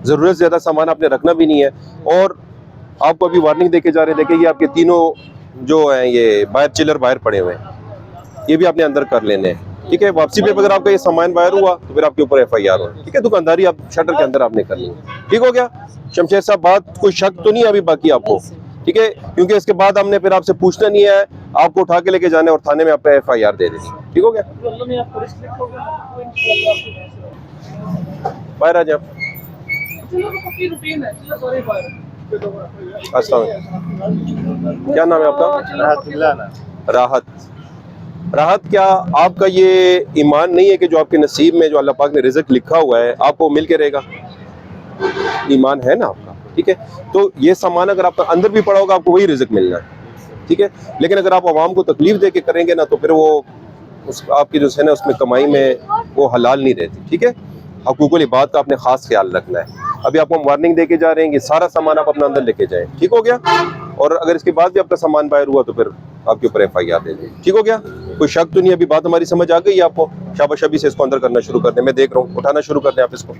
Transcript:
ज़रूरत से ज़्यादा सामान आपने रखना भी नहीं है। और आपको अभी वार्निंग देके जा रहे हैं, देखिए ये आपके तीनों जो हैं ये बाहर चिल्लर बाहर पड़े हुए हैं, ये भी आपने अंदर कर लेने हैं। ठीक है, वापसी पे अगर आपका ये सामान बाहर हुआ तो फिर आपके ऊपर FIR हो। ठीक है, दुकानदारी आप शटर के अंदर आपने करनी है। ठीक हो गया शमशेर साहब, बात कोई शक तो नहीं है अभी बाकी आपको? ठीक है, क्योंकि इसके बाद हमने फिर आपसे पूछना नहीं है, आपको उठा के लेके जाने और थाने में आपका FIR दे देनी। ठीक हो गया, बाहर आ जाए। अस्सलाम, क्या नाम है आपका? राहत। राहत, क्या आपका ये ईमान नहीं है कि जो आपके नसीब में जो अल्लाह पाक ने रिज़्क लिखा हुआ है आपको मिल के रहेगा? ईमान है ना आपका? ठीक है, तो ये सामान अगर आपका अंदर भी पड़ा होगा आपको वही रिज़्क मिलना है। ठीक है, लेकिन अगर आप आवाम को तकलीफ दे के करेंगे ना तो फिर वो उस आपकी जो है ना उसमें कमाई में वो हलाल नहीं रहती। ठीक है, हकूकुल इबाद का आपने खास ख्याल रखना है। अभी आपको हम वार्निंग देके जा रहे हैं कि सारा सामान आप अपना अंदर लेके जाएं। ठीक हो गया, और अगर इसके बाद भी आपका सामान बाहर हुआ तो फिर आपके ऊपर FIR दे दें। ठीक हो गया, कोई शक तो नहीं? अभी बात हमारी समझ आ गई आपको? शाबाश, अभी से इसको अंदर करना शुरू कर दें। मैं देख रहा हूँ, उठाना शुरू कर दें आप इसको।